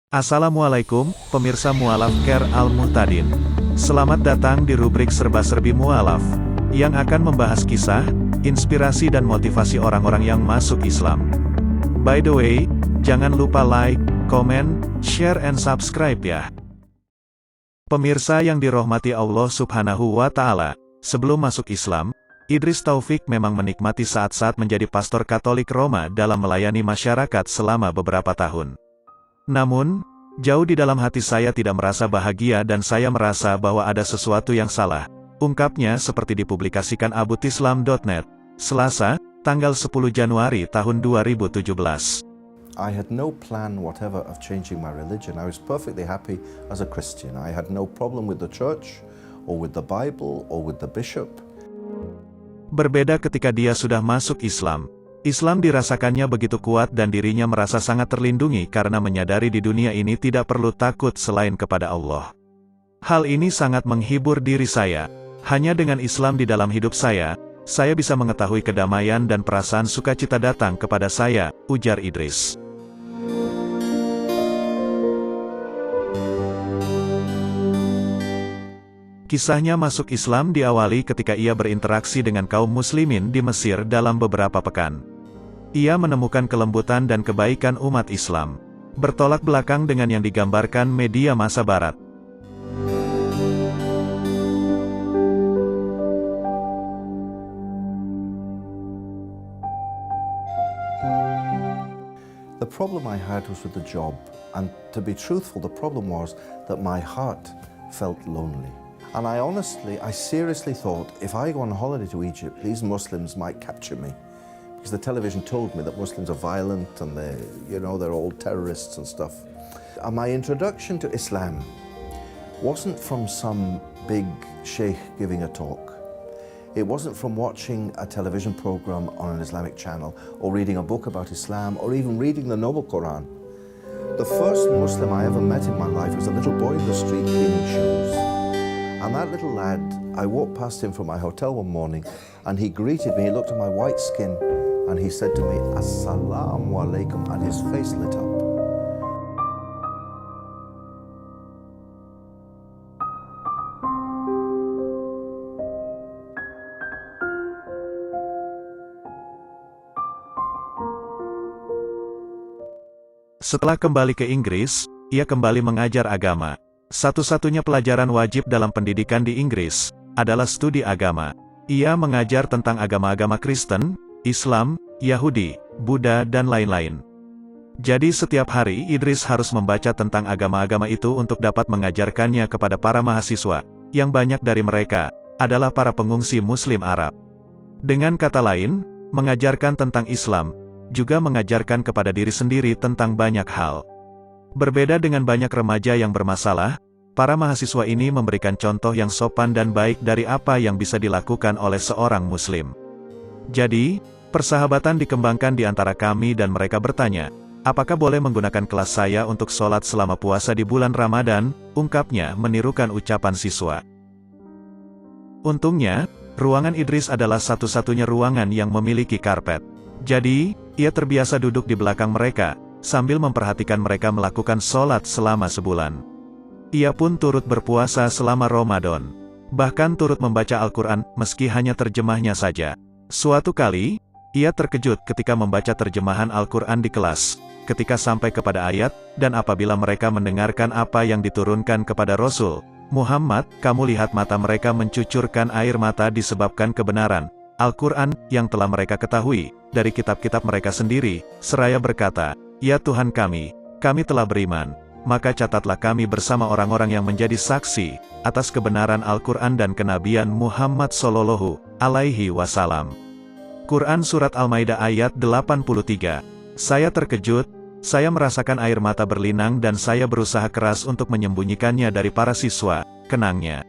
Assalamualaikum, pemirsa Mualaf Care Al-Muhtadin. Selamat datang di rubrik Serba-Serbi Mualaf, yang akan membahas kisah, inspirasi dan motivasi orang-orang yang masuk Islam. By the way, jangan lupa like, comment, share and subscribe ya. Pemirsa yang dirahmati Allah Subhanahu wa Ta'ala, sebelum masuk Islam, Idris Taufik memang menikmati saat-saat menjadi pastor Katolik Roma dalam melayani masyarakat selama beberapa tahun. Namun, jauh di dalam hati saya tidak merasa bahagia dan saya merasa bahwa ada sesuatu yang salah. Ungkapnya seperti dipublikasikan abutislam.net, Selasa, tanggal 10 Januari tahun 2017. I had no plan whatever of changing my religion. I was perfectly happy as a Christian. I had no problem with the church, or with the Bible, or with the bishop. Berbeda ketika dia sudah masuk Islam. Islam dirasakannya begitu kuat dan dirinya merasa sangat terlindungi karena menyadari di dunia ini tidak perlu takut selain kepada Allah. Hal ini sangat menghibur diri saya. Hanya dengan Islam di dalam hidup saya bisa mengetahui kedamaian dan perasaan sukacita datang kepada saya, ujar Idris. Kisahnya masuk Islam diawali ketika ia berinteraksi dengan kaum muslimin di Mesir dalam beberapa pekan. Ia menemukan kelembutan dan kebaikan umat Islam, bertolak belakang dengan yang digambarkan media masa barat. The problem I had was with the job, and to be truthful, the problem was that my heart felt lonely. And I seriously thought, if I go on holiday to Egypt, these Muslims might capture me. Because the television told me that Muslims are violent and they're all terrorists and stuff. And my introduction to Islam wasn't from some big sheikh giving a talk. It wasn't from watching a television program on an Islamic channel, or reading a book about Islam, or even reading the Noble Quran. The first Muslim I ever met in my life was a little boy in the street cleaning shoes. And that little lad, I walked past him from my hotel one morning, and he greeted me, he looked at my white skin, and he said to me, "Assalamu alaikum," and his face lit up. Setelah kembali ke Inggris, ia kembali mengajar agama. Satu-satunya pelajaran wajib dalam pendidikan di Inggris adalah studi agama. Ia mengajar tentang agama-agama Kristen, Islam, Yahudi, Buddha dan lain-lain. Jadi setiap hari Idris harus membaca tentang agama-agama itu untuk dapat mengajarkannya kepada para mahasiswa, yang banyak dari mereka adalah para pengungsi Muslim Arab. Dengan kata lain, mengajarkan tentang Islam, juga mengajarkan kepada diri sendiri tentang banyak hal. Berbeda dengan banyak remaja yang bermasalah, para mahasiswa ini memberikan contoh yang sopan dan baik dari apa yang bisa dilakukan oleh seorang Muslim. Jadi, persahabatan dikembangkan di antara kami dan mereka bertanya, apakah boleh menggunakan kelas saya untuk sholat selama puasa di bulan Ramadan, ungkapnya menirukan ucapan siswa. Untungnya, ruangan Idris adalah satu-satunya ruangan yang memiliki karpet. Jadi, ia terbiasa duduk di belakang mereka, sambil memperhatikan mereka melakukan sholat selama sebulan. Ia pun turut berpuasa selama Ramadan. Bahkan turut membaca Al-Quran, meski hanya terjemahnya saja. Suatu kali, ia terkejut ketika membaca terjemahan Al-Quran di kelas, ketika sampai kepada ayat, dan apabila mereka mendengarkan apa yang diturunkan kepada Rasul Muhammad, kamu lihat mata mereka mencucurkan air mata disebabkan kebenaran Al-Quran yang telah mereka ketahui dari kitab-kitab mereka sendiri, seraya berkata, "Ya Tuhan kami telah beriman, maka catatlah kami bersama orang-orang yang menjadi saksi atas kebenaran Al-Quran dan kenabian Muhammad Sallallahu Alaihi Wasallam." Quran Surat Al-Maidah ayat 83. Saya terkejut, saya merasakan air mata berlinang dan saya berusaha keras untuk menyembunyikannya dari para siswa, kenangnya.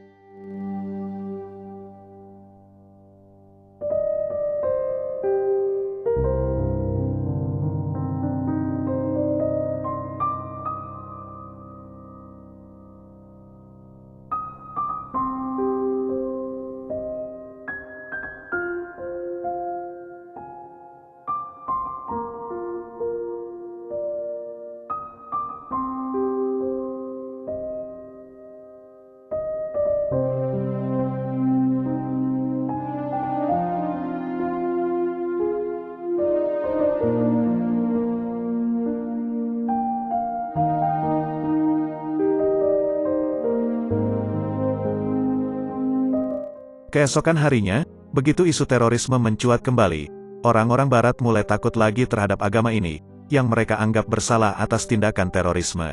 Keesokan harinya, begitu isu terorisme mencuat kembali, orang-orang Barat mulai takut lagi terhadap agama ini, yang mereka anggap bersalah atas tindakan terorisme.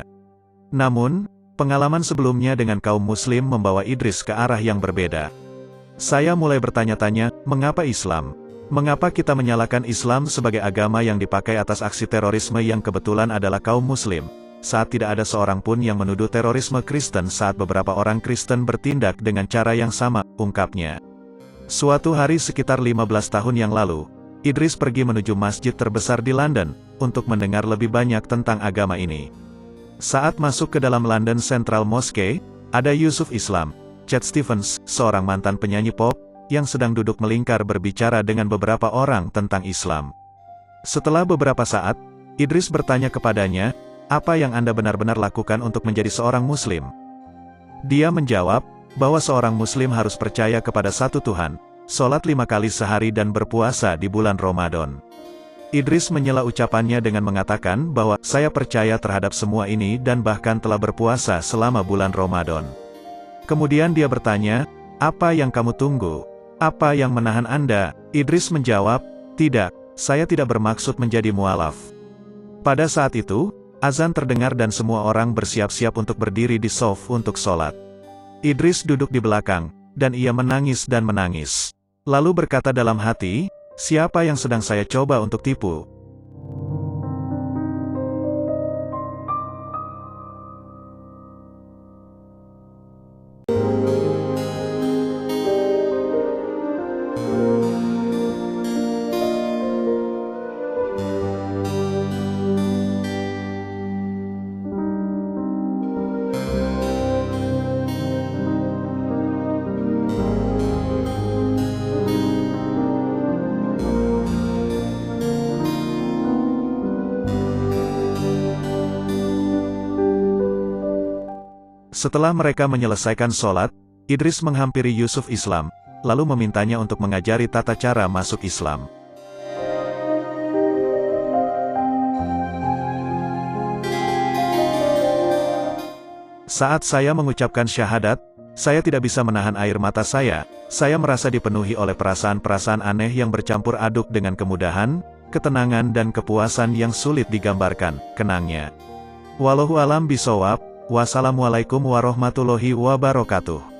Namun, pengalaman sebelumnya dengan kaum Muslim membawa Idris ke arah yang berbeda. Saya mulai bertanya-tanya, mengapa Islam? Mengapa kita menyalahkan Islam sebagai agama yang dipakai atas aksi terorisme yang kebetulan adalah kaum Muslim, saat tidak ada seorang pun yang menuduh terorisme Kristen saat beberapa orang Kristen bertindak dengan cara yang sama, ungkapnya. Suatu hari sekitar 15 tahun yang lalu, Idris pergi menuju masjid terbesar di London, untuk mendengar lebih banyak tentang agama ini. Saat masuk ke dalam London Central Mosque, ada Yusuf Islam, Chad Stevens, seorang mantan penyanyi pop, yang sedang duduk melingkar berbicara dengan beberapa orang tentang Islam. Setelah beberapa saat, Idris bertanya kepadanya, apa yang Anda benar-benar lakukan untuk menjadi seorang Muslim? Dia menjawab, bahwa seorang Muslim harus percaya kepada satu Tuhan, sholat 5 kali sehari dan berpuasa di bulan Ramadan. Idris menyela ucapannya dengan mengatakan bahwa, saya percaya terhadap semua ini dan bahkan telah berpuasa selama bulan Ramadan. Kemudian dia bertanya, apa yang kamu tunggu? Apa yang menahan Anda? Idris menjawab, tidak, saya tidak bermaksud menjadi mualaf. Pada saat itu, azan terdengar dan semua orang bersiap-siap untuk berdiri di shaf untuk sholat. Idris duduk di belakang, dan ia menangis dan menangis. Lalu berkata dalam hati, siapa yang sedang saya coba untuk tipu? Setelah mereka menyelesaikan sholat, Idris menghampiri Yusuf Islam, lalu memintanya untuk mengajari tata cara masuk Islam. Saat saya mengucapkan syahadat, saya tidak bisa menahan air mata saya merasa dipenuhi oleh perasaan-perasaan aneh yang bercampur aduk dengan kemudahan, ketenangan dan kepuasan yang sulit digambarkan, kenangnya. Wallahu alam bishawab. Wassalamualaikum warahmatullahi wabarakatuh.